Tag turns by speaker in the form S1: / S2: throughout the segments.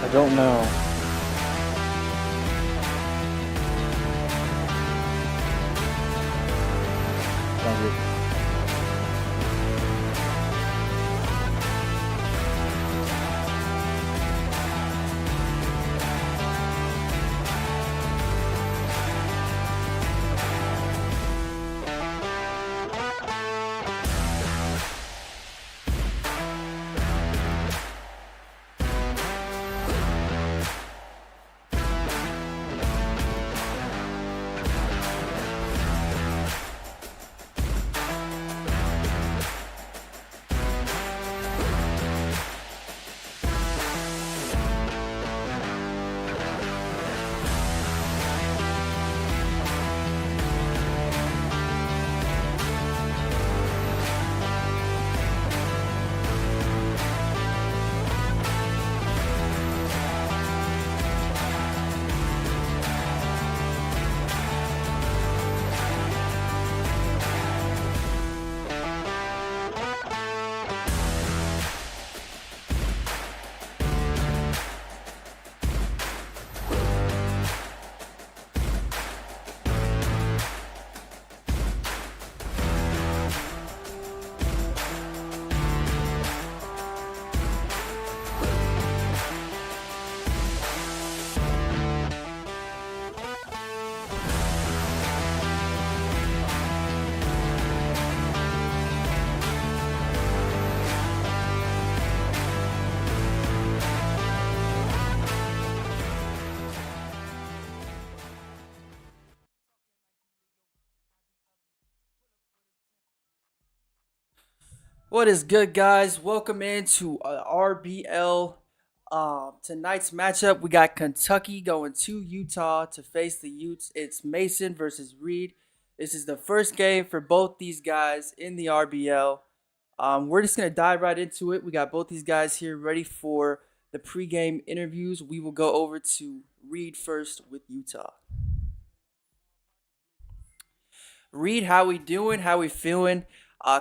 S1: I don't know. Thank you.
S2: What is good, guys? Welcome into RBL. Tonight's matchup, we got Kentucky going to Utah to face the Utes. It's Mason versus Reed. This is the first game for both these guys in the RBL. We're just gonna dive right into it. We got both these guys here ready for the pregame interviews. We will go over to Reed first with Utah. Reed, how we doing? How we feeling?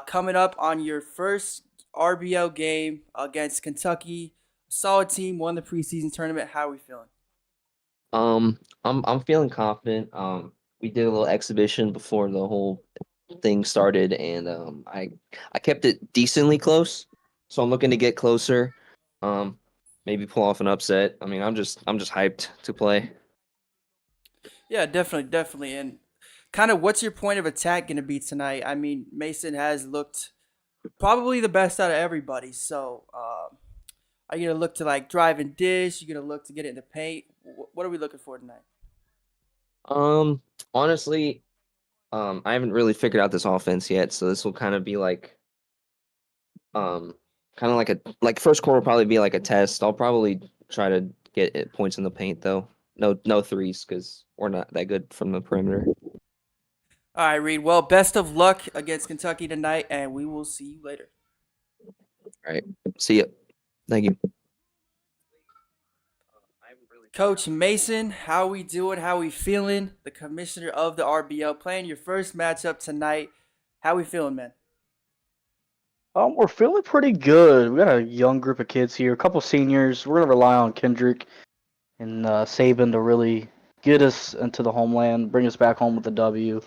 S2: Coming up on your first RBL game against Kentucky, solid team, won the preseason tournament. How are we feeling?
S3: I'm feeling confident. We did a little exhibition before the whole thing started, and I kept it decently close. So I'm looking to get closer. Um, Maybe pull off an upset. I mean, I'm just hyped to play.
S2: Yeah, definitely, definitely. And kind of, what's your point of attack going to be tonight? I mean, Mason has looked probably the best out of everybody. So, are you going to look to like drive and dish? You going to look to get it in the paint? What are we looking for tonight?
S3: Honestly, I haven't really figured out this offense yet, so this will kind of be um, kind of like first quarter will probably be like a test. I'll probably try to get points in the paint though. No threes because we're not that good from the perimeter.
S2: All right, Reed. Well, best of luck against Kentucky tonight, and we will see you later.
S3: All right. See ya. Thank you.
S2: Coach Mason, how we doing? How we feeling? The commissioner of the RBL playing your first matchup tonight. How we feeling, man?
S1: We're feeling pretty good. We got a young group of kids here, a couple seniors. We're gonna rely on Kendrick and Saban to really get us into the homeland, bring us back home with the W.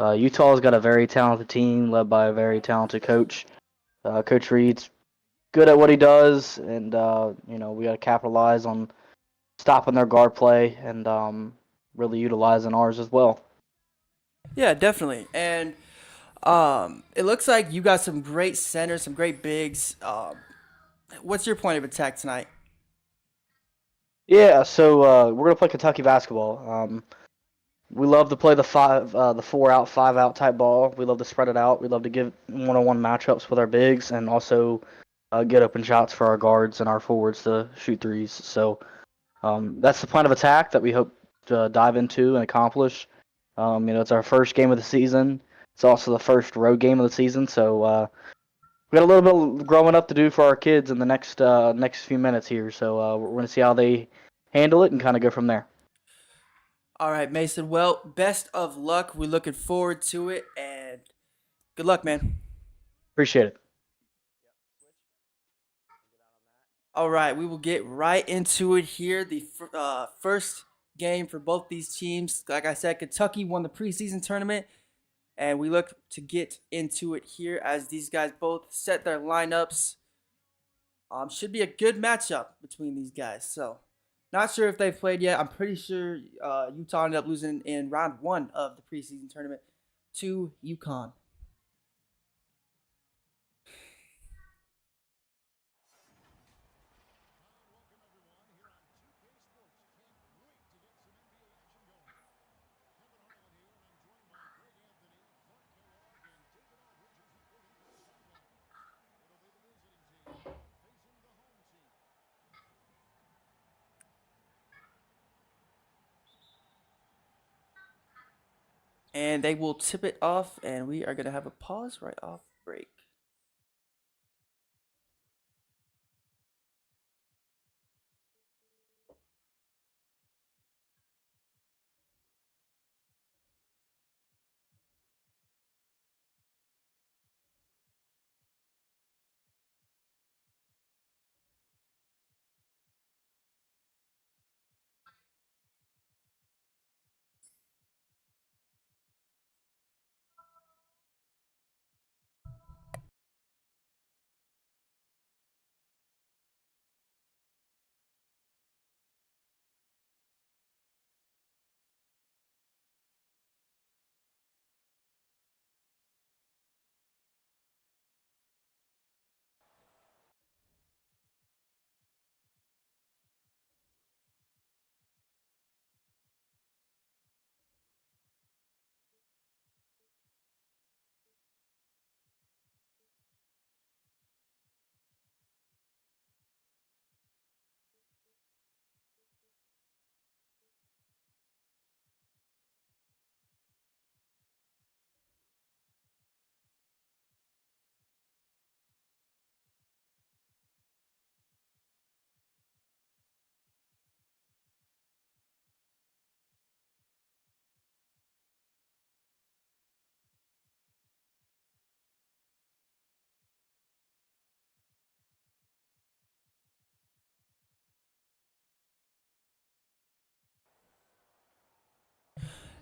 S1: Utah's got a very talented team led by a very talented coach. Coach Reed's good at what he does, and we got to capitalize on stopping their guard play and really utilizing ours as well.
S2: Yeah, definitely. And it looks like you got some great centers, some great bigs. What's your point of attack tonight?
S1: Yeah, so we're gonna play Kentucky basketball. We love to play the 4 out, 5 out type ball. We love to spread it out. We love to give one-on-one matchups with our bigs, and also get open shots for our guards and our forwards to shoot threes. So that's the plan of attack that we hope to dive into and accomplish. It's our first game of the season. It's also the first road game of the season, so we got a little bit of growing up to do for our kids in the next few minutes here. So we're gonna see how they handle it and kind of go from there.
S2: All right, Mason. Well, best of luck. We're looking forward to it, and good luck, man.
S1: Appreciate it.
S2: All right, we will get right into it here. The first game for both these teams. Like I said, Kentucky won the preseason tournament, and we look to get into it here as these guys both set their lineups. Should be a good matchup between these guys. So, not sure if they've played yet. I'm pretty sure Utah ended up losing in round 1 of the preseason tournament to UConn. And they will tip it off, and we are going to have a pause right off break.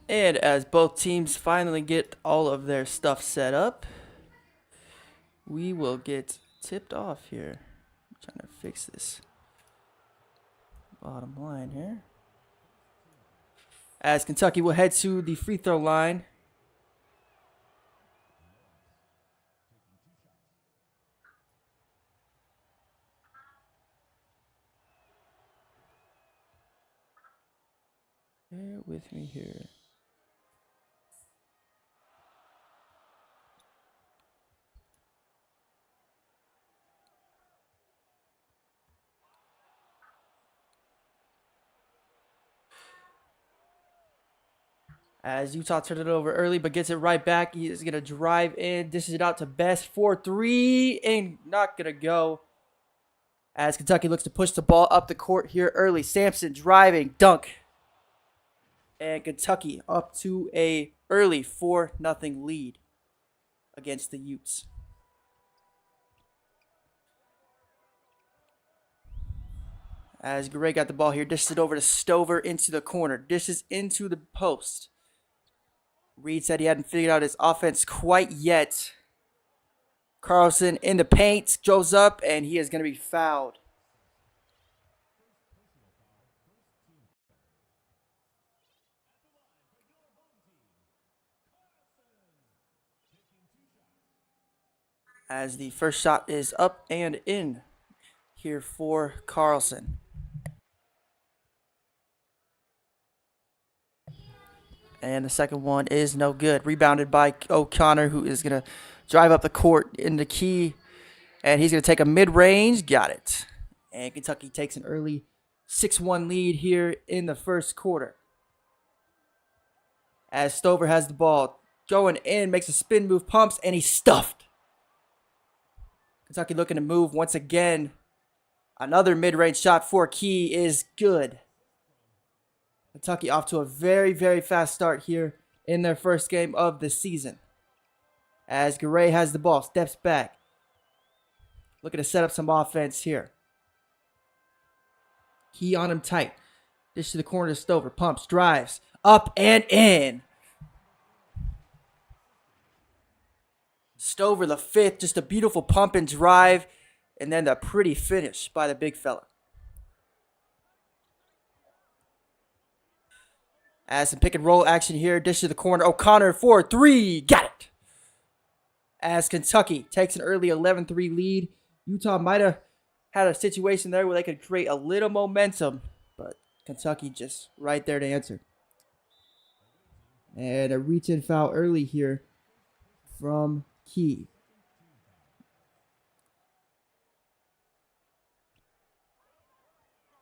S2: And as both teams finally get all of their stuff set up, we will get tipped off here. I'm trying to fix this bottom line here. As Kentucky will head to the free throw line. Bear with me here. As Utah turned it over early, but gets it right back. He is going to drive in, dishes it out to Best for 3, and not going to go. As Kentucky looks to push the ball up the court here early. Sampson driving, dunk. And Kentucky up to a early 4-0 lead against the Utes. As Gray got the ball here, dishes it over to Stover into the corner. Dishes into the post. Reed said he hadn't figured out his offense quite yet. Carlson in the paint, goes up, and he is going to be fouled. As the first shot is up and in here for Carlson. And the second one is no good. Rebounded by O'Connor, who is going to drive up the court in the key. And he's going to take a mid-range. Got it. And Kentucky takes an early 6-1 lead here in the first quarter. As Stover has the ball. Going in, makes a spin move, pumps, and he's stuffed. Kentucky looking to move once again. Another mid-range shot for Key is good. Kentucky off to a very, very fast start here in their first game of the season. As Garay has the ball, steps back. Looking to set up some offense here. Key on him tight. Dish to the corner to Stover. Pumps, drives, up and in. Stover, the fifth, just a beautiful pump and drive, and then the pretty finish by the big fella. As some pick and roll action here, dish to the corner. O'Connor for 3, got it. As Kentucky takes an early 11-3 lead, Utah might have had a situation there where they could create a little momentum, but Kentucky just right there to answer. And a reach-in foul early here from Key.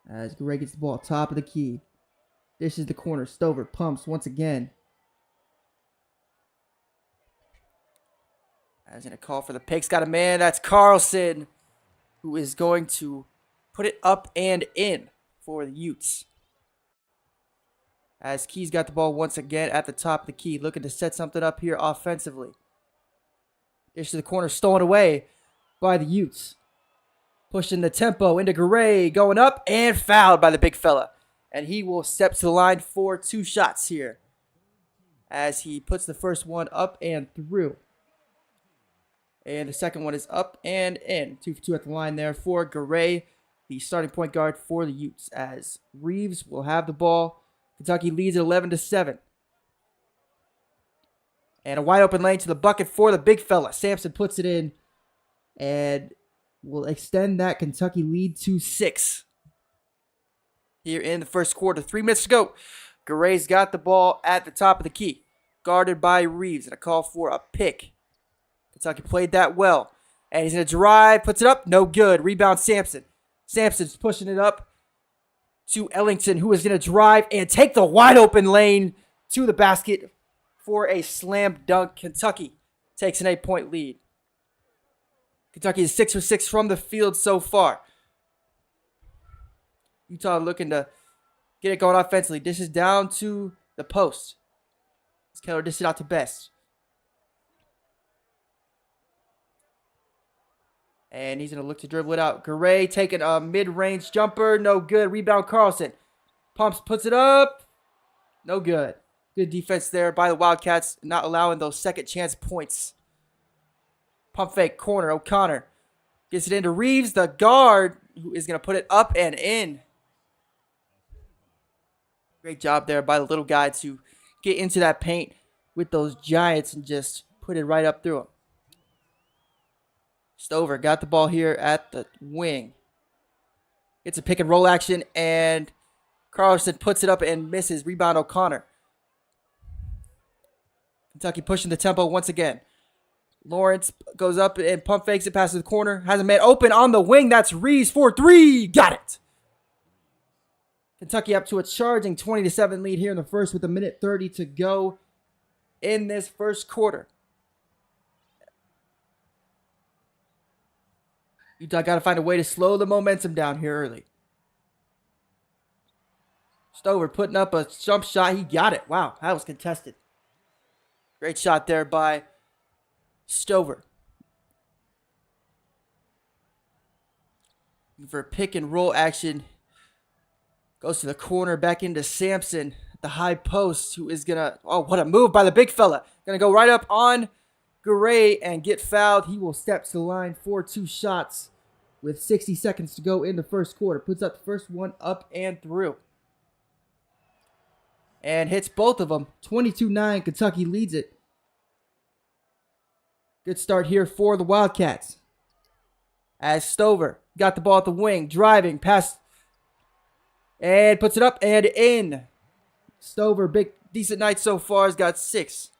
S2: As Gray gets the ball top of the key. Dishes the corner. Stover pumps once again. As in a call for the picks. Got a man. That's Carlson, who is going to put it up and in for the Utes. As Key's got the ball once again at the top of the key. Looking to set something up here offensively. Dish to the corner. Stolen away by the Utes. Pushing the tempo into Gray. Going up and fouled by the big fella. And he will step to the line for 2 shots here. As he puts the first one up and through. And the second one is up and in. 2 for 2 at the line there for Gray, the starting point guard for the Utes. As Reeves will have the ball. Kentucky leads at 11-7. And a wide open lane to the bucket for the big fella. Sampson puts it in. And will extend that Kentucky lead to 6. Here in the first quarter. 3 minutes to go. Garay's got the ball at the top of the key. Guarded by Reeves. And a call for a pick. Kentucky played that well. And he's going to drive. Puts it up. No good. Rebound Sampson. Sampson's pushing it up to Ellington, who is going to drive and take the wide open lane to the basket for a slam dunk. Kentucky takes an 8-point lead. Kentucky is 6 for 6 from the field so far. Utah looking to get it going offensively. Dishes down to the post. Keller dishes it out to Best. And he's going to look to dribble it out. Garay taking a mid-range jumper. No good. Rebound Carlson. Pumps, puts it up. No good. Good defense there by the Wildcats, not allowing those second chance points. Pump fake, corner, O'Connor. Gets it into Reeves, the guard, who is going to put it up and in. Great job there by the little guy to get into that paint with those giants and just put it right up through him. Stover got the ball here at the wing. It's a pick and roll action, and Carlson puts it up and misses. Rebound O'Connor. Kentucky pushing the tempo once again. Lawrence goes up and pump fakes it past the corner. Has a man open on the wing. That's Reeves for 3. Got it. Kentucky up to a charging 20-7 lead here in the first with 1:30 to go in this first quarter. Utah got to find a way to slow the momentum down here early. Stover putting up a jump shot. He got it. Wow, that was contested. Great shot there by Stover. For pick and roll action. Goes to the corner, back into Sampson at the high post, who is going to, oh, what a move by the big fella. Going to go right up on Garay and get fouled. He will step to the line for 2 shots with 60 seconds to go in the first quarter. Puts up the first one up and through. And hits both of them. 22-9, Kentucky leads it. Good start here for the Wildcats. As Stover got the ball at the wing, driving past, and puts it up and in. Stover, big, decent night so far, has got 6.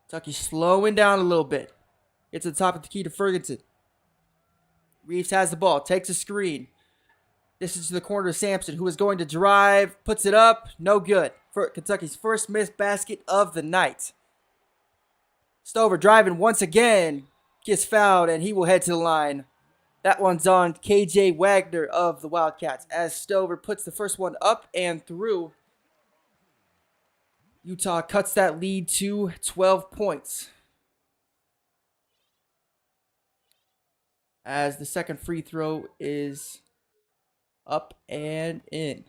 S2: Kentucky slowing down a little bit. Gets to the top of the key to Ferguson. Reeves has the ball, takes a screen. This is to the corner of Sampson, who is going to drive, puts it up, no good. For Kentucky's first missed basket of the night. Stover driving once again, gets fouled, and he will head to the line. That one's on KJ Wagner of the Wildcats, as Stover puts the first one up and through. Utah cuts that lead to 12 points. as the second free throw is up and in.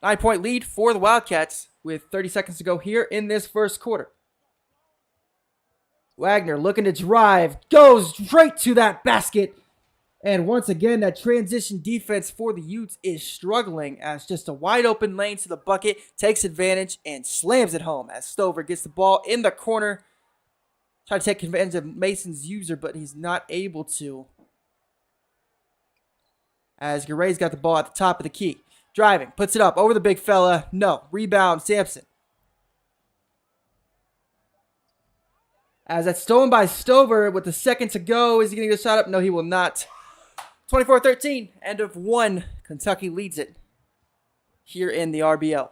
S2: 9-point lead for the Wildcats with 30 seconds to go here in this first quarter. Wagner looking to drive, goes straight to that basket. And once again, that transition defense for the Utes is struggling as just a wide open lane to the bucket, takes advantage and slams it home as Stover gets the ball in the corner. Try to take advantage of Mason's user, but he's not able to. As Garay's got the ball at the top of the key. Driving, puts it up over the big fella. No, rebound, Sampson. As that's stolen by Stover with the second to go. Is he going to get a shot up? No, he will not. 24-13, end of one. Kentucky leads it here in the RBL.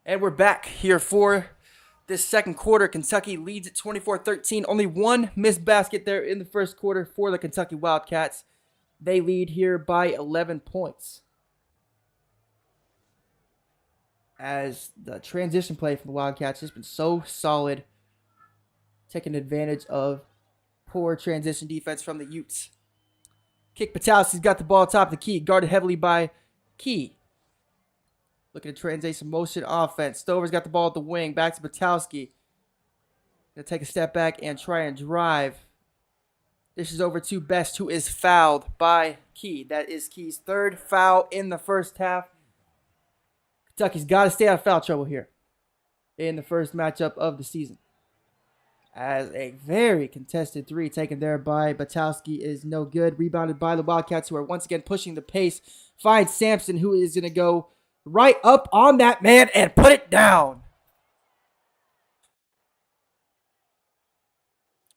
S2: And we're back here for this second quarter. Kentucky leads at 24-13. Only one missed basket there in the first quarter for the Kentucky Wildcats. They lead here by 11 points. As the transition play from the Wildcats has been so solid, taking advantage of poor transition defense from the Utes. Kick Patowski's got the ball top of the key, guarded heavily by Key. Looking to transition motion offense. Stover's got the ball at the wing, back to Patowski. Gonna take a step back and try and drive. This is over to Best, who is fouled by Key. That is Key's third foul in the first half. Kentucky's got to stay out of foul trouble here in the first matchup of the season. As a very contested three taken there by Batowski is no good. Rebounded by the Wildcats, who are once again pushing the pace. Finds Sampson, who is going to go right up on that man and put it down.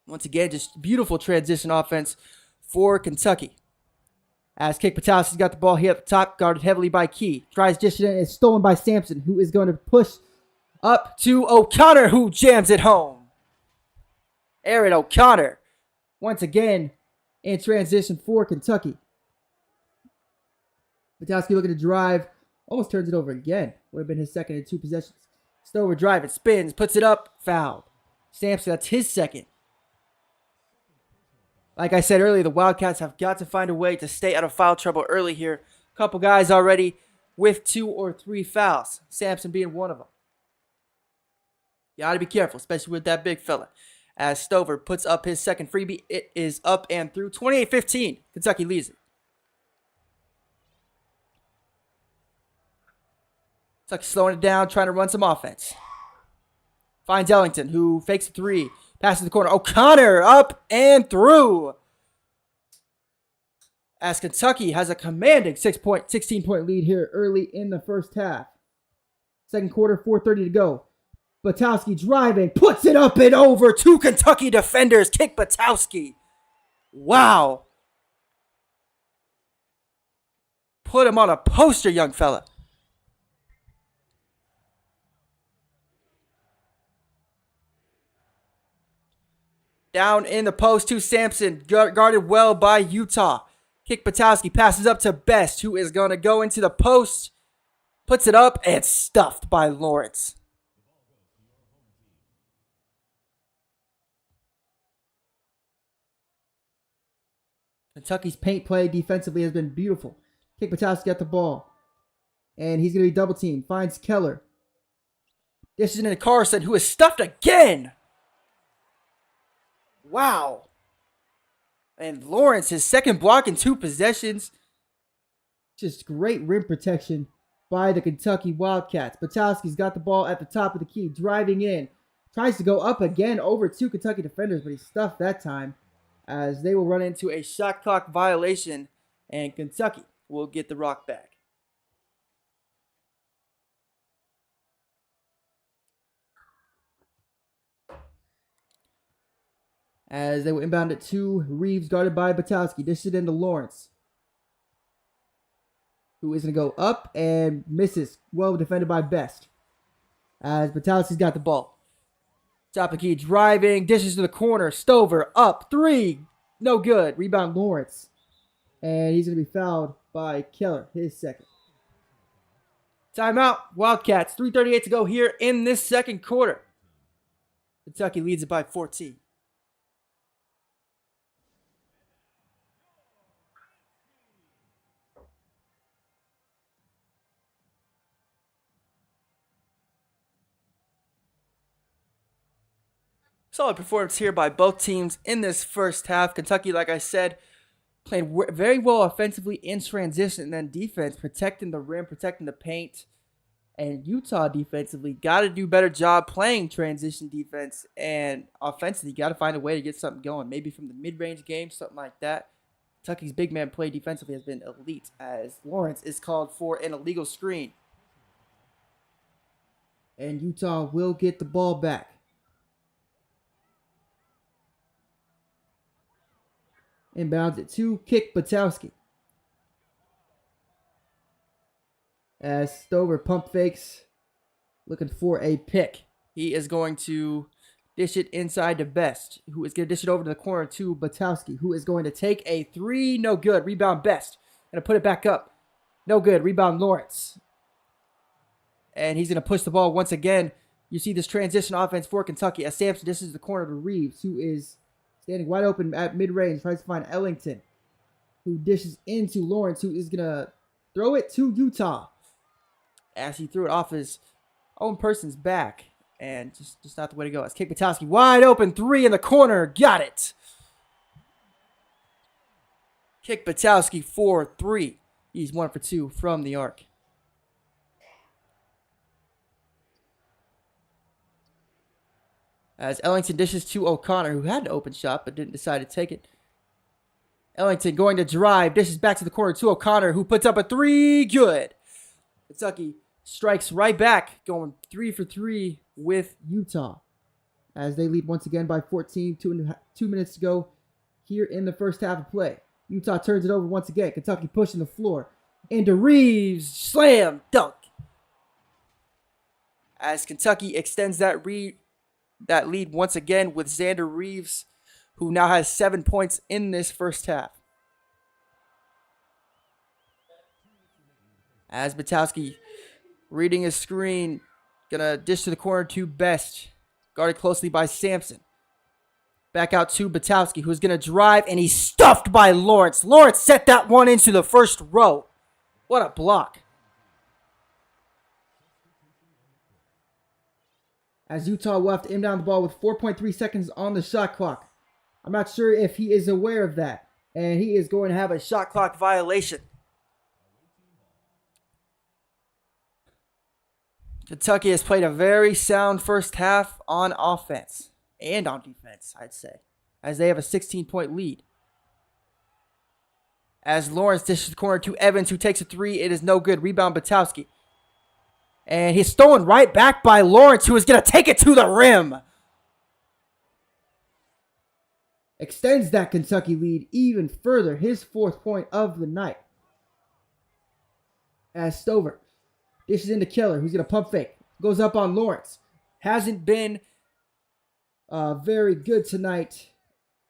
S2: Once again, just beautiful transition offense for Kentucky. As Kick Patowski's got the ball here at the top, guarded heavily by Key. Tries dish it in, it's stolen by Sampson, who is going to push up to O'Connor, who jams it home. Aaron O'Connor, once again, in transition for Kentucky. Patowski looking to drive, almost turns it over again. Would have been his second in two possessions. Stover driving, spins, puts it up, fouled. Sampson, that's his second. Like I said earlier, the Wildcats have got to find a way to stay out of foul trouble early here. A couple guys already with 2 or 3 fouls. Sampson being one of them. You got to be careful, especially with that big fella. As Stover puts up his second freebie, it is up and through. 28-15, Kentucky leads it. Kentucky slowing it down, trying to run some offense. Finds Ellington, who fakes a three. Passes the corner. O'Connor up and through. As Kentucky has a commanding 16-point lead here early in the first half. Second quarter, 4:30 to go. Batowski driving, puts it up and over. 2 Kentucky defenders kick Batowski. Wow. Put him on a poster, young fella. Down in the post to Sampson, guarded well by Utah. Kick Patowski, passes up to Best, who is going to go into the post. Puts it up and stuffed by Lawrence. Kentucky's paint play defensively has been beautiful. Kick Patowski got the ball. And he's going to be double teamed. Finds Keller. This is into Carson, who is stuffed again. Wow. And Lawrence, his second block in 2 possessions. Just great rim protection by the Kentucky Wildcats. Batowski's got the ball at the top of the key, driving in. Tries to go up again over 2 Kentucky defenders, but he's stuffed that time. As they will run into a shot clock violation, and Kentucky will get the rock back. As they will inbound it to Reeves, guarded by Batowski. This is into Lawrence, who is going to go up and misses. Well defended by Best. As Batowski's got the ball. Top of the key, driving, dishes to the corner. Stover up, 3. No good. Rebound Lawrence. And he's going to be fouled by Keller, his second. Timeout. Wildcats. 3:38 to go here in this second quarter. Kentucky leads it by 14. Solid performance here by both teams in this first half. Kentucky, like I said, played very well offensively in transition, and then defense, protecting the rim, protecting the paint. And Utah defensively got to do a better job playing transition defense, and offensively got to find a way to get something going, maybe from the mid-range game, something like that. Kentucky's big man play defensively has been elite, as Lawrence is called for an illegal screen. And Utah will get the ball back. Inbounds it to Kick Batowski. As Stover pump fakes, looking for a pick. He is going to dish it inside to Best, who is going to dish it over to the corner to Batowski, who is going to take a three. No good. Rebound Best. Going to put it back up. No good. Rebound Lawrence. And he's going to push the ball once again. You see this transition offense for Kentucky as Sampson dishes the corner to Reeves, who is standing wide open at mid-range, tries to find Ellington, who dishes into Lawrence, who is going to throw it to Utah. As he threw it off his own person's back. And just not the way to go. As Kick Batowski, wide open, three in the corner. Got it. Kick Batowski for three. He's 1 for 2 from the arc. As Ellington dishes to O'Connor, who had an open shot but didn't decide to take it. Ellington going to drive, dishes back to the corner to O'Connor, who puts up a three. Good. Kentucky strikes right back, going 3 for 3 with Utah. As they lead once again by 14, 2 minutes to go here in the first half of play. Utah turns it over once again. Kentucky pushing the floor. Into Reeves. Slam. Dunk. As Kentucky extends that lead once again with Xander Reeves, who now has 7 points in this first half. As Batowski reading his screen, gonna dish to the corner to Best, guarded closely by Sampson. Back out to Batowski, who's gonna drive, and he's stuffed by Lawrence. Lawrence set that one into the first row. What a block. As Utah will have to inbound the ball with 4.3 seconds on the shot clock. I'm not sure if he is aware of that, and he is going to have a shot clock violation. Kentucky has played a very sound first half on offense and on defense, I'd say, as they have a 16-point lead. As Lawrence dishes the corner to Evans, who takes a three. It is no good. Rebound Batowski. And he's stolen right back by Lawrence, who is going to take it to the rim. Extends that Kentucky lead even further. His 4th point of the night. As Stover dishes into Keller, who's going to pump fake. Goes up on Lawrence. Hasn't been very good tonight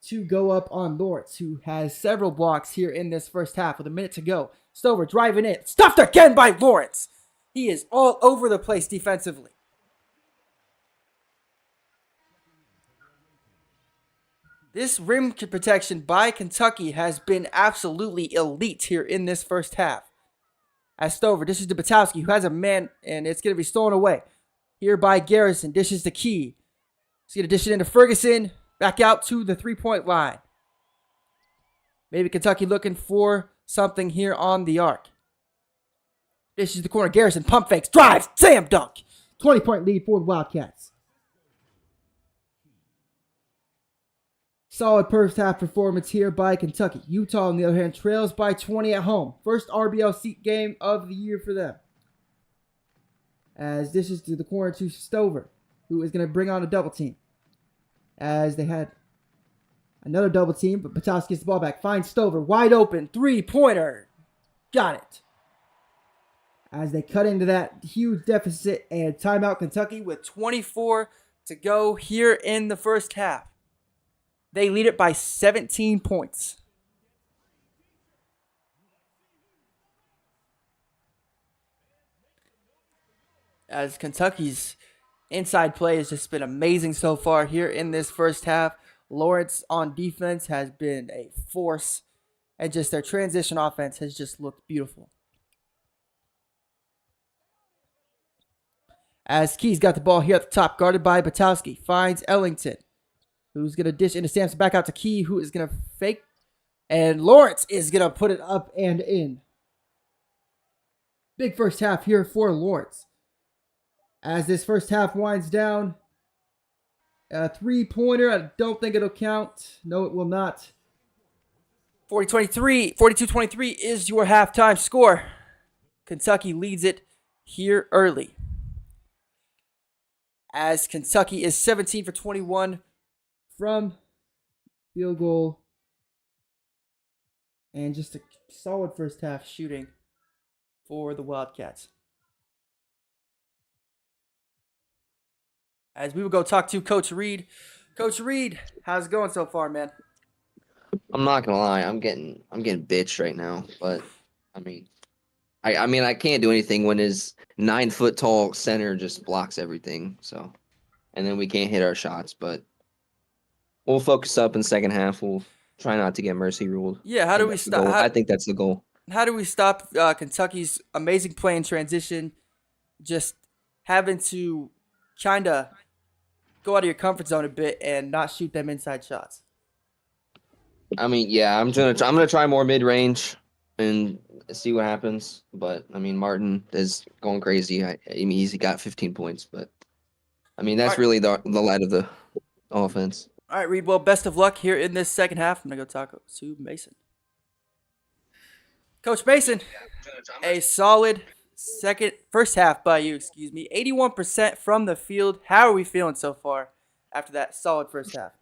S2: to go up on Lawrence, who has several blocks here in this first half with a minute to go. Stover driving in. Stuffed again by Lawrence. He is all over the place defensively. This rim protection by Kentucky has been absolutely elite here in this first half. As Stover dishes to Batowski, who has a man, and it's going to be stolen away. Here by Garrison, dishes to Key. He's going to dish it into Ferguson, back out to the three-point line. Maybe Kentucky looking for something here on the arc. Dishes to the corner, Garrison, pump fakes, drives, slam dunk. 20-point lead for the Wildcats. Solid first half performance here by Kentucky. Utah, on the other hand, trails by 20 at home. First RBL seat game of the year for them. As dishes to the corner to Stover, who is going to bring on a double team. As they had another double team, but Batowski gets the ball back. Finds Stover, wide open, three-pointer. Got it. As they cut into that huge deficit and timeout Kentucky with 24 to go here in the first half. They lead it by 17 points. as Kentucky's inside play has just been amazing so far here in this first half. Lawrence on defense has been a force, and just their transition offense has just looked beautiful. As Key's got the ball here at the top, guarded by Batowski, finds Ellington, who's going to dish into Sampson, back out to Key, who is going to fake, and Lawrence is going to put it up and in. Big first half here for Lawrence. As this first half winds down, a three-pointer, I don't think it'll count. No, it will not. 42-23 is your halftime score. Kentucky leads it here early. As Kentucky is 17 for 21 from field goal. And just a solid first half shooting for the Wildcats. As we will go talk to Coach Reed. Coach Reed, how's it going so far, man?
S3: I'm not gonna lie, I'm getting bitched right now, but I mean I can't do anything when his 9 foot tall center just blocks everything. So, and then we can't hit our shots, but we'll focus up in the second half. We'll try not to get mercy ruled.
S2: Yeah, how do we stop?
S3: I think that's the goal.
S2: How do we stop Kentucky's amazing play in transition? Just having to kind of go out of your comfort zone a bit and not shoot them inside shots.
S3: I mean, yeah, I'm gonna try more mid range and see what happens. But I mean, Martin is going crazy. I mean, he's got 15 points, but I mean that's really the light of the offense.
S2: All right, Reed. Well, best of luck here in this second half. I'm gonna go talk to Mason. Coach Mason, a solid first half by you. 81% from the field. How are we feeling so far after that solid first half?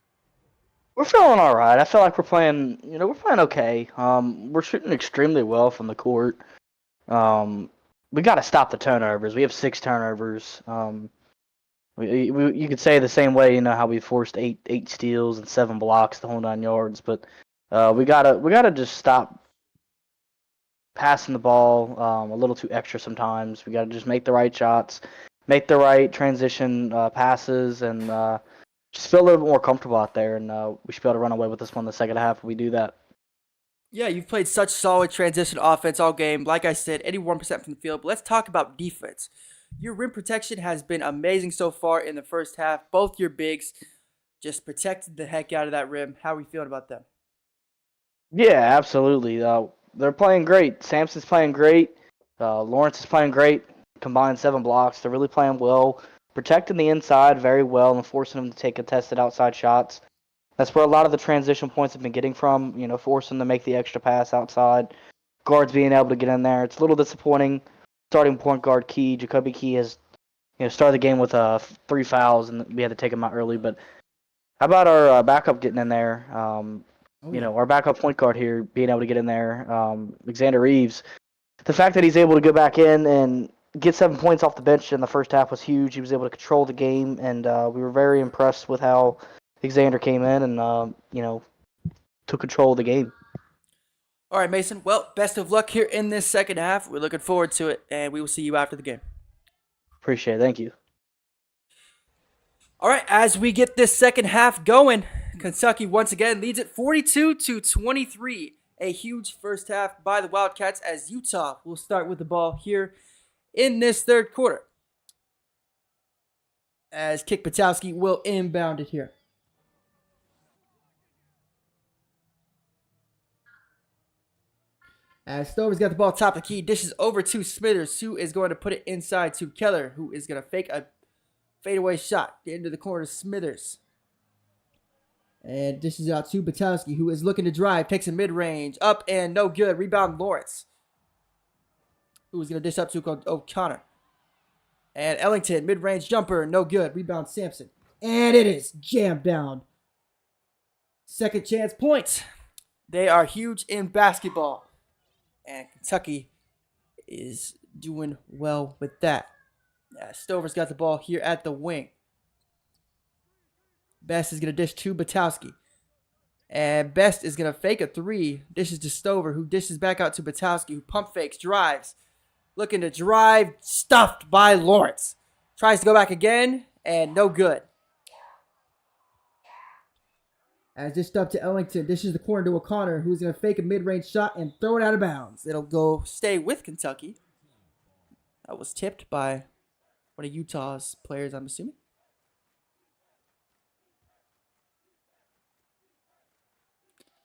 S1: We're feeling all right. I feel like we're playing okay. We're shooting extremely well from the court. We got to stop the turnovers. We have 6 turnovers. You could say the same way, how we forced eight steals and 7 blocks the whole 9 yards, but we gotta just stop passing the ball a little too extra sometimes. We gotta just make the right shots, make the right transition passes, and just feel a little bit more comfortable out there, and we should be able to run away with this one in the second half if we do that.
S2: Yeah, you've played such solid transition offense all game. Like I said, 81% from the field. But let's talk about defense. Your rim protection has been amazing so far in the first half. Both your bigs just protected the heck out of that rim. How are we feeling about them?
S1: Yeah, absolutely. They're playing great. Sampson's playing great. Lawrence is playing great. Combined 7 blocks. They're really playing well. Protecting the inside very well and forcing them to take contested outside shots. That's where a lot of the transition points have been getting from, forcing them to make the extra pass outside. Guards being able to get in there. It's a little disappointing. Starting point guard Jacoby Key has started the game with 3 fouls, and we had to take him out early. But how about our backup getting in there? Our backup point guard here being able to get in there. Alexander Reeves. The fact that he's able to go back in and get 7 points off the bench in the first half was huge. He was able to control the game, and we were very impressed with how Xander came in and took control of the game.
S2: All right, Mason. Well, best of luck here in this second half. We're looking forward to it, and we will see you after the game.
S1: Appreciate it. Thank you.
S2: All right, as we get this second half going, Kentucky once again leads it 42-23. A huge first half by the Wildcats as Utah will start with the ball here in this third quarter. As Kick Patowski will inbound it here. As Stover's got the ball top of the key, dishes over to Smithers, who is going to put it inside to Keller, who is going to fake a fadeaway shot into the corner of Smithers. And dishes out to Batowski, who is looking to drive, takes a mid-range, up and no good. Rebound Lawrence, who is going to dish up to O'Connor. And Ellington, mid-range jumper, no good. Rebound Sampson. And it is jammed down. Second chance points. They are huge in basketball. And Kentucky is doing well with that. Stover's got the ball here at the wing. Best is going to dish to Batowski. And Best is going to fake a 3. Dishes to Stover, who dishes back out to Batowski, who pump fakes, drives. Looking to drive, stuffed by Lawrence. Tries to go back again, and no good. As dished up to Ellington, dishes the corner to O'Connor, who's going to fake a mid-range shot and throw it out of bounds. It'll go stay with Kentucky. That was tipped by one of Utah's players, I'm assuming.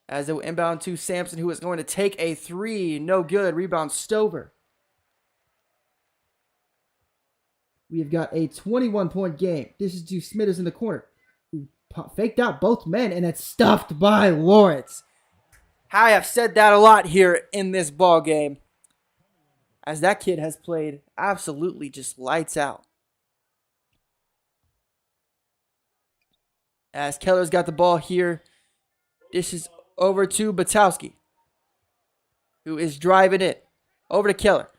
S2: As it will inbound to Sampson, who is going to take a three. No good. Rebound Stover. We have got a 21-point game. This is to Smithers in the corner, who faked out both men, and it's stuffed by Lawrence. I have said that a lot here in this ball game, as that kid has played absolutely just lights out. As Keller's got the ball here, this is over to Batowski, who is driving it over to Keller.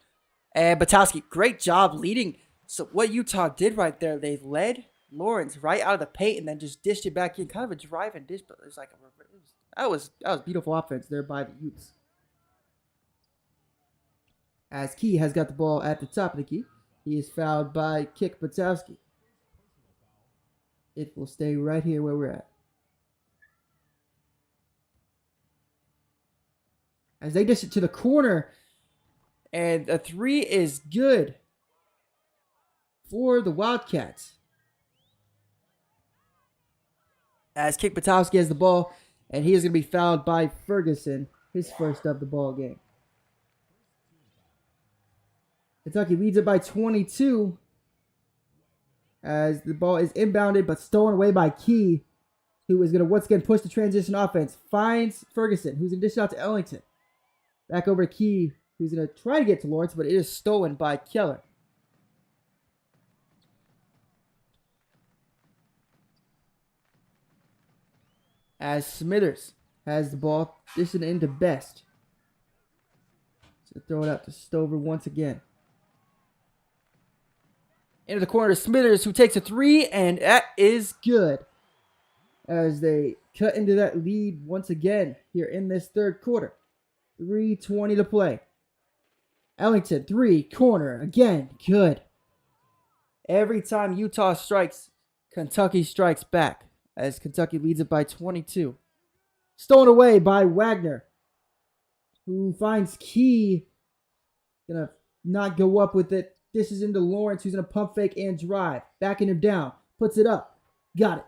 S2: And Batowski, great job leading. So what Utah did right there, they led Lawrence right out of the paint and then just dished it back in. Kind of a drive and dish, but it was like that was beautiful offense there by the Utes. As Key has got the ball at the top of the key, he is fouled by Kick Batowski. It will stay right here where we're at. As they dish it to the corner, and a three is good for the Wildcats. As Kick Batowski has the ball, and he is going to be fouled by Ferguson, his first of the ball game. Kentucky leads it by 22 as the ball is inbounded but stolen away by Key, who is going to once again push the transition offense. Finds Ferguson, who's going to dish it out to Ellington. Back over to Key, who's going to try to get to Lawrence, but it is stolen by Keller. As Smithers has the ball, dishing it into Best. So throw it out to Stover once again. Into the corner to Smithers, who takes a three, and that is good. As they cut into that lead once again here in this third quarter. 3:20 to play. Ellington, three, corner, again, good. Every time Utah strikes, Kentucky strikes back, as Kentucky leads it by 22. Stolen away by Wagner, who finds Key. Gonna not go up with it. This is into Lawrence, who's gonna pump fake and drive. Backing him down. Puts it up. Got it.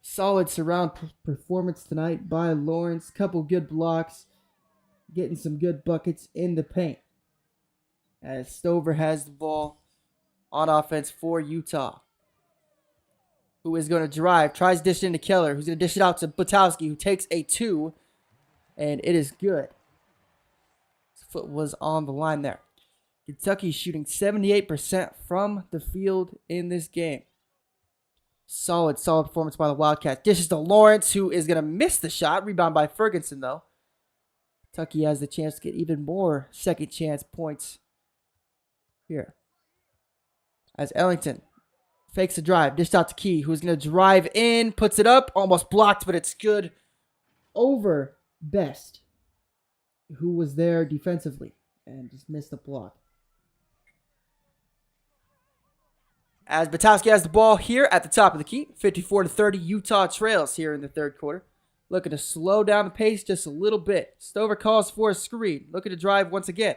S2: Solid surround performance tonight by Lawrence. Couple good blocks. Getting some good buckets in the paint. As Stover has the ball on offense for Utah. Who is going to drive. Tries to dish it into Keller. Who's going to dish it out to Batowski, who takes a two. And it is good. His foot was on the line there. Kentucky shooting 78% from the field in this game. Solid performance by the Wildcats. Dishes to Lawrence, who is going to miss the shot. Rebound by Ferguson, though. Kentucky has the chance to get even more second chance points here. As Ellington fakes a drive. Dished out to Key, who's going to drive in. Puts it up. Almost blocked, but it's good. Over Best, who was there defensively and just missed the block. As Batowski has the ball here at the top of the key. 54-30, Utah trails here in the third quarter. Looking to slow down the pace just a little bit. Stover calls for a screen. Looking to drive once again.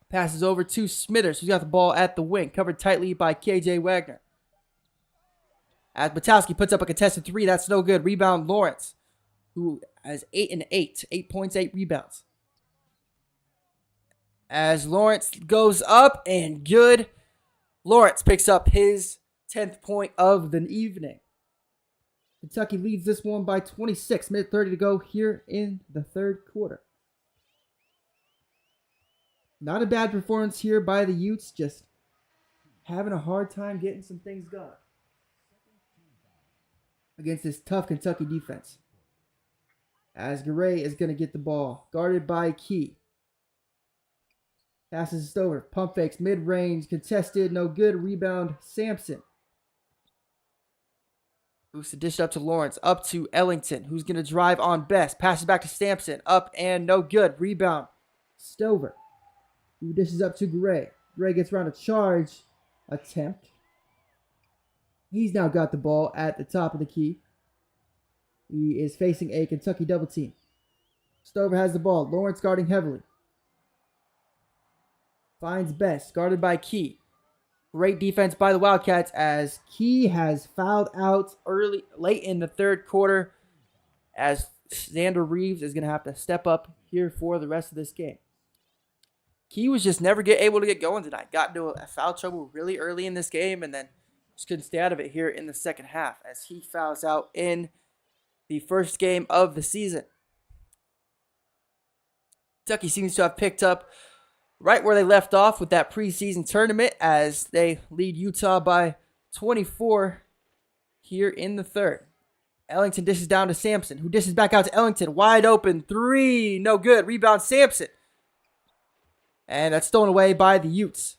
S2: Passes over to Smithers, who's got the ball at the wing. Covered tightly by KJ Wagner. As Batowski puts up a contested three, that's no good. Rebound Lawrence, who has 8 and 8. 8 points, 8 rebounds. As Lawrence goes up and good. Lawrence picks up his 10th point of the evening. Kentucky leads this one by 26. Minute 30 to go here in the third quarter. Not a bad performance here by the Utes. Just having a hard time getting some things going against this tough Kentucky defense. As Garay is going to get the ball. Guarded by Key. Passes Stover. Pump fakes. Mid-range. Contested. No good. Rebound. Sampson. Who's to dish up to Lawrence. Up to Ellington. Who's going to drive on Best. Passes back to Sampson. Up and no good. Rebound. Stover. Who dishes up to Gray. Gray gets around a charge attempt. He's now got the ball at the top of the key. He is facing a Kentucky double team. Stover has the ball. Lawrence guarding heavily. Finds Best, guarded by Key. Great defense by the Wildcats as Key has fouled out late in the third quarter, as Xander Reeves is going to have to step up here for the rest of this game. Key was just never able to get going tonight. Got into a foul trouble really early in this game and then just couldn't stay out of it here in the second half as he fouls out in the first game of the season. Kentucky seems to have picked up right where they left off with that preseason tournament as they lead Utah by 24 here in the third. Ellington dishes down to Sampson, who dishes back out to Ellington. Wide open three. No good. Rebound Sampson. And that's stolen away by the Utes.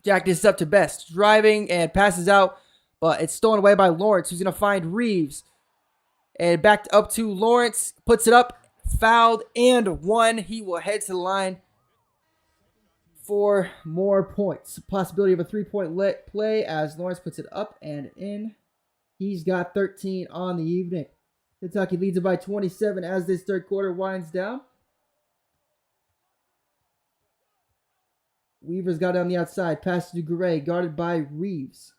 S2: Jack dishes up to Best. Driving and passes out, but it's stolen away by Lawrence, who's going to find Reeves. And back up to Lawrence. Puts it up. Fouled and one. He will head to the line for more points. Possibility of a three-point play as Lawrence puts it up and in. He's got 13 on the evening. Kentucky leads it by 27 as this third quarter winds down. Weaver's got it on the outside. Pass to Gray, guarded by Reeves.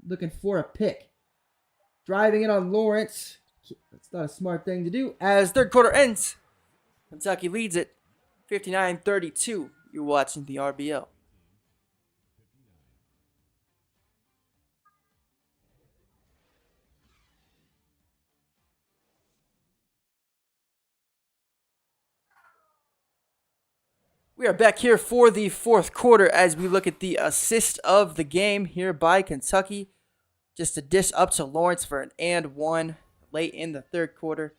S2: Looking for a pick. Driving it on Lawrence. That's not a smart thing to do. As third quarter ends, Kentucky leads it 59-32. You're watching the RBL. We are back here for the fourth quarter as we look at the assist of the game here by Kentucky. Just a dish up to Lawrence for an and one late in the third quarter.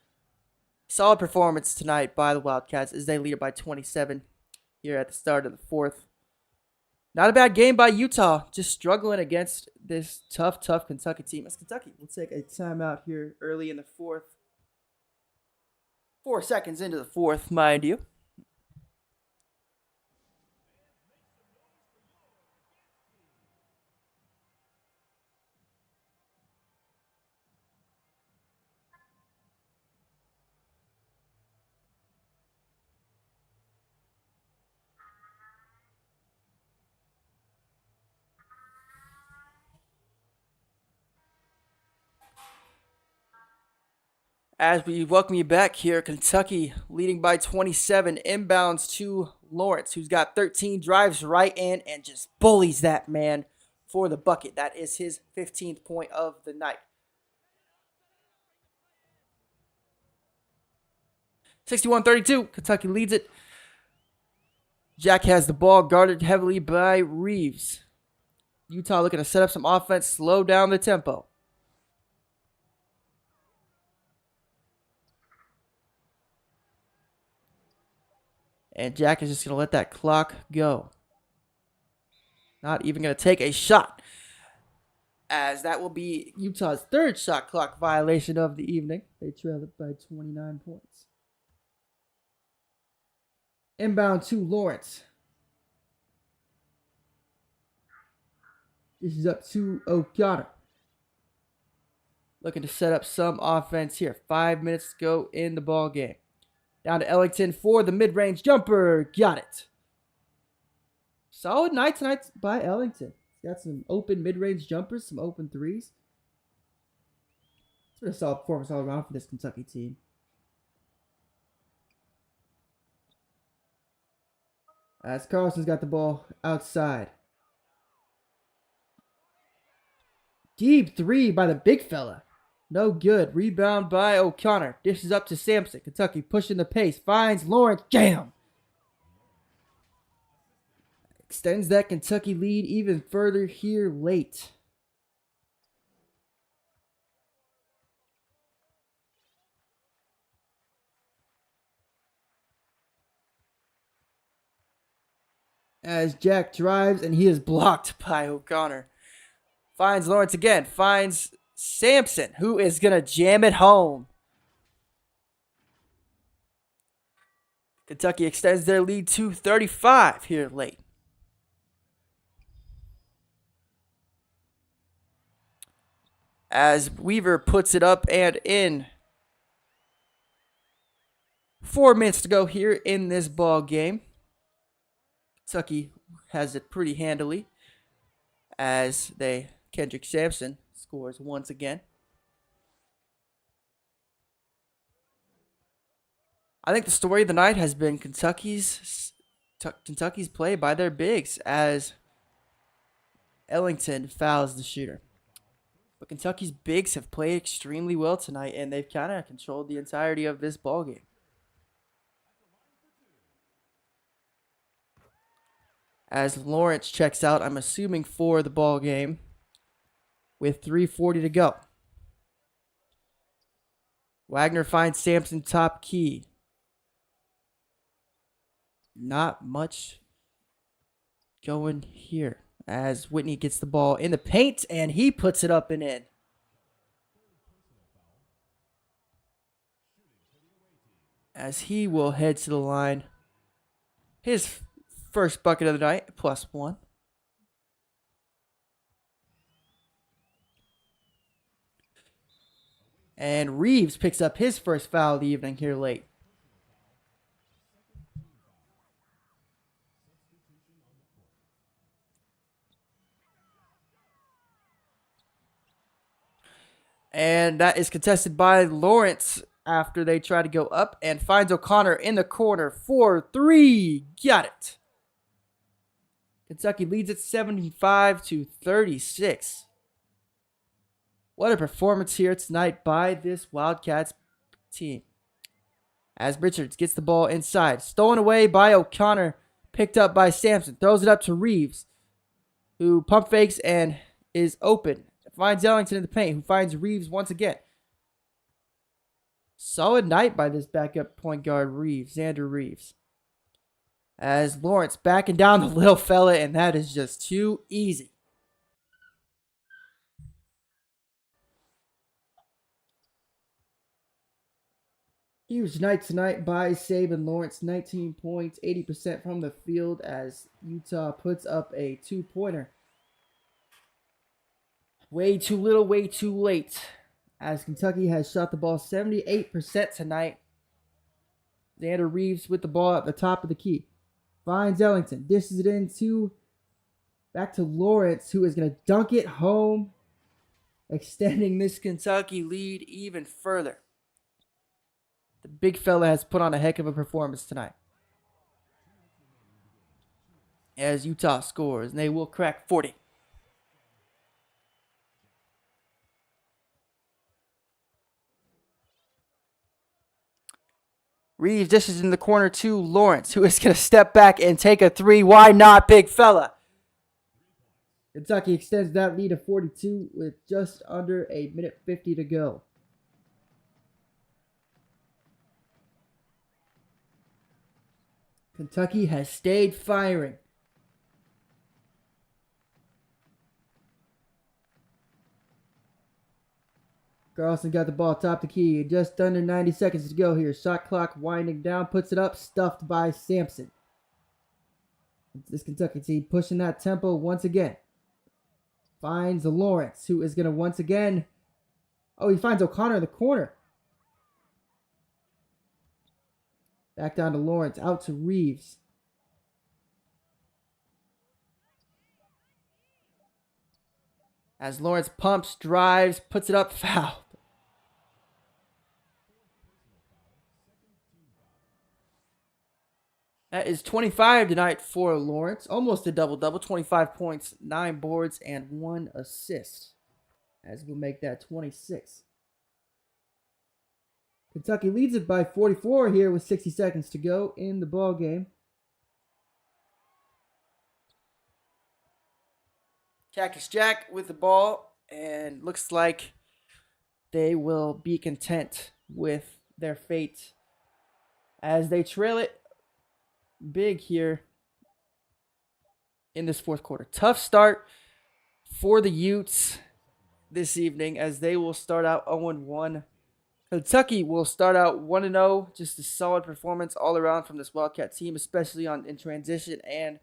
S2: Solid performance tonight by the Wildcats as they lead it by 27 here at the start of the fourth. Not a bad game by Utah, just struggling against this tough Kentucky team. As Kentucky will take a timeout here early in the fourth. 4 seconds into the fourth, mind you. As we welcome you back here, Kentucky leading by 27, inbounds to Lawrence, who's got 13, drives right in and just bullies that man for the bucket. That is his 15th point of the night. 61-32, Kentucky leads it. Jack has the ball, guarded heavily by Reeves. Utah looking to set up some offense, slow down the tempo. And Jack is just going to let that clock go. Not even going to take a shot, as that will be Utah's third shot clock violation of the evening. They trail it by 29 points. Inbound to Lawrence. This is up to O'Connor. Looking to set up some offense here. 5 minutes to go in the ball game. Down to Ellington for the mid-range jumper. Got it. Solid night tonight by Ellington. He's got some open mid-range jumpers, some open threes. It's been a solid performance all around for this Kentucky team. As Carlson's got the ball outside. Deep three by the big fella. No good. Rebound by O'Connor. Dishes up to Sampson. Kentucky pushing the pace. Finds Lawrence. Jam! Extends that Kentucky lead even further here late. As Jack drives and he is blocked by O'Connor. Finds Lawrence again. Finds Sampson, who is going to jam it home. Kentucky extends their lead to 35 here late. As Weaver puts it up and in. 4 minutes to go here in this ball game. Kentucky has it pretty handily as Kendrick Sampson scores once again. I think the story of the night has been Kentucky's play by their bigs as Ellington fouls the shooter. But Kentucky's bigs have played extremely well tonight, and they've kind of controlled the entirety of this ball game. As Lawrence checks out, I'm assuming for the ball game, with 3:40 to go. Wagner finds Sampson top key. Not much going here as Whitney gets the ball in the paint and he puts it up and in. As he will head to the line. His first bucket of the night, +1. And Reeves picks up his first foul of the evening here late. And that is contested by Lawrence after they try to go up and finds O'Connor in the corner for 3. Got it. Kentucky leads it 75-36. What a performance here tonight by this Wildcats team. As Richards gets the ball inside. Stolen away by O'Connor. Picked up by Sampson. Throws it up to Reeves, who pump fakes and is open. Finds Ellington in the paint, who finds Reeves once again. Solid night by this backup point guard, Xander Reeves. As Lawrence backing down the little fella, and that is just too easy. Huge night tonight by Saban Lawrence. 19 points, 80% from the field as Utah puts up a 2-pointer. Way too little, way too late. As Kentucky has shot the ball 78% tonight. Xander Reeves with the ball at the top of the key. Finds Ellington. Dishes it in back to Lawrence, who is going to dunk it home. Extending this Kentucky lead even further. The big fella has put on a heck of a performance tonight. As Utah scores, and they will crack 40. Reeves dishes in the corner to Lawrence, who is going to step back and take a 3. Why not, big fella? Kentucky extends that lead to 42 with just under 1:50 to go. Kentucky has stayed firing. Carlson got the ball top the key. Just under 90 seconds to go here. Shot clock winding down. Puts it up. Stuffed by Sampson. This Kentucky team pushing that tempo once again. Finds Lawrence, who is going to once again... Oh, he finds O'Connor in the corner. Back down to Lawrence. Out to Reeves. As Lawrence pumps, drives, puts it up, fouled. That is 25 tonight for Lawrence. Almost a double-double. 25 points, 9 boards, and 1 assist. As we'll make that 26. Kentucky leads it by 44 here with 60 seconds to go in the ball game. Cactus Jack with the ball, and looks like they will be content with their fate as they trail it big here in this fourth quarter. Tough start for the Utes this evening as they will start out 0-1 Kentucky will start out 1-0, just a solid performance all around from this Wildcat team, especially in transition, and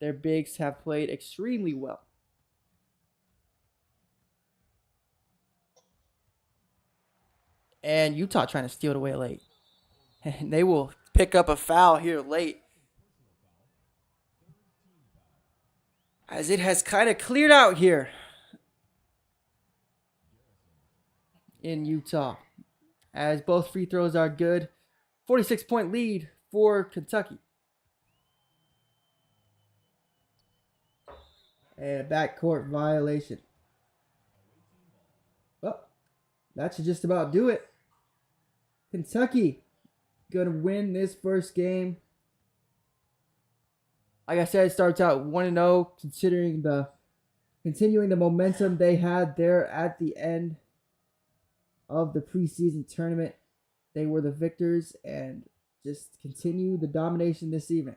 S2: their bigs have played extremely well. And Utah trying to steal it away late. And they will pick up a foul here late, as it has kind of cleared out here in Utah, as both free throws are good. 46-point lead for Kentucky. And a backcourt violation. Well, that should just about do it. Kentucky going to win this first game. Like I said, it starts out 1-0, considering continuing the momentum they had there at the end of the preseason tournament. They were the victors and just continue the domination this evening.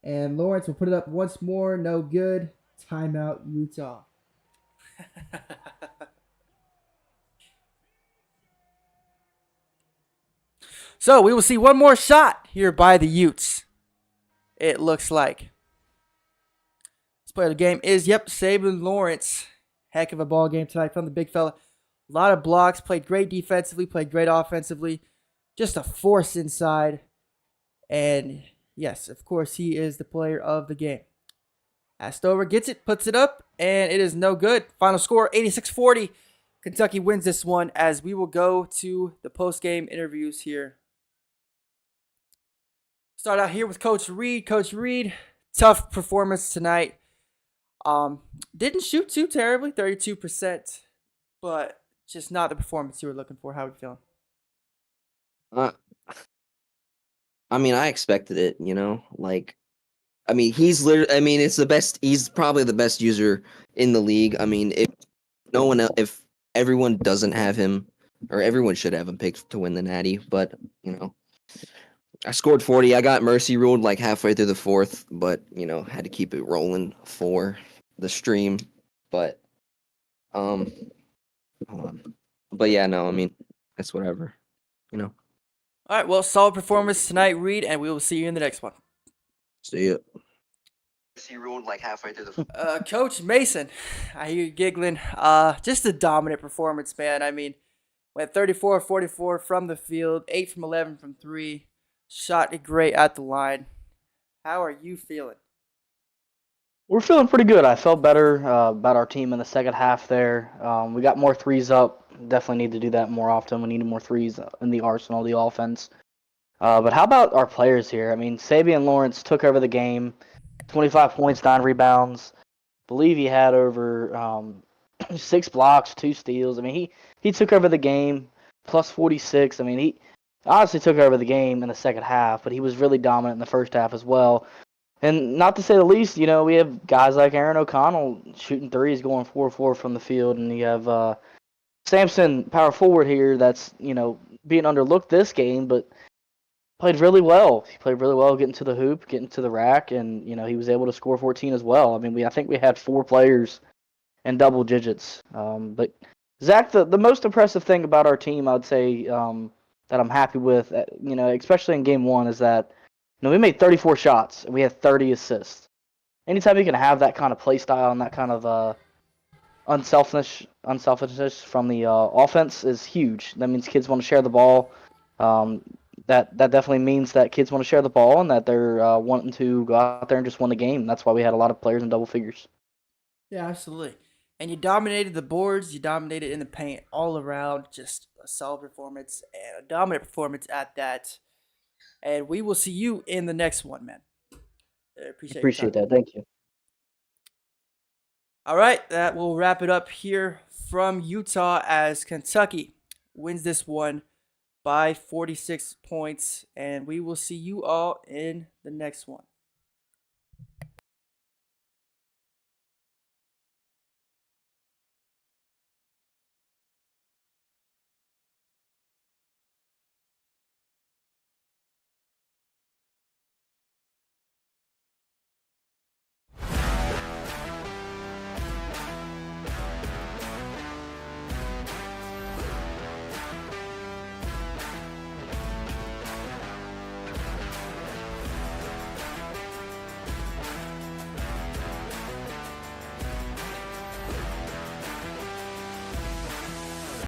S2: And Lawrence will put it up once more. No good. Timeout, Utah. So we will see one more shot here by the Utes. It looks like. This player of the game is, Saban Lawrence. Heck of a ball game tonight from the big fella. A lot of blocks. Played great defensively. Played great offensively. Just a force inside. And yes, of course, he is the player of the game. Astover gets it, puts it up, and it is no good. Final score, 86-40. Kentucky wins this one, as we will go to the post-game interviews here. Start out here with Coach Reed. Coach Reed, tough performance tonight. Didn't shoot too terribly, 32%, but just not the performance you were looking for. How are you feeling?
S3: I mean, I expected it, he's literally, it's the best, he's probably the best user in the league. I mean, if everyone doesn't have him, or everyone should have him picked to win the Natty, but, I scored 40. I got mercy ruled like halfway through the fourth, but, had to keep it rolling for the stream. But, hold on. But yeah, no, it's whatever,
S2: All right, well, solid performance tonight, Reed, and we will see you in the next one.
S3: See ya. He ruled like halfway through the.
S2: Coach Mason, I hear you giggling. Just a dominant performance, man. Went 34-44 from the field, 8 from 11 from 3. Shot it great at the line. How are you feeling?
S1: We're feeling pretty good. I felt better about our team in the second half there. We got more threes up. Definitely need to do that more often. We need more threes in the arsenal, the offense. But how about our players here? Sabian Lawrence took over the game. 25 points, 9 rebounds. Believe he had over 6 blocks, 2 steals. He took over the game, plus 46. He honestly took over the game in the second half, but he was really dominant in the first half as well. And not to say the least, we have guys like Aaron O'Connell shooting threes, going 4-4 from the field, and you have Sampson, power forward here, that's being underlooked this game, but played really well. He played really well, getting to the hoop, getting to the rack, and he was able to score 14 as well. I think we had 4 players in double digits. But Zach, the most impressive thing about our team, I'd say, that I'm happy with, especially in game 1, is that we made 34 shots and we had 30 assists. Anytime you can have that kind of play style and that kind of unselfishness from the offense is huge. That means kids want to share the ball. That definitely means that kids want to share the ball and that they're wanting to go out there and just win the game. That's why we had a lot of players in double figures.
S2: Yeah, absolutely. And you dominated the boards, you dominated in the paint, all around. Just a solid performance and a dominant performance at that. And we will see you in the next one, man.
S1: Appreciate that. Thank you.
S2: All right, that will wrap it up here from Utah, as Kentucky wins this one by 46 points. And we will see you all in the next one.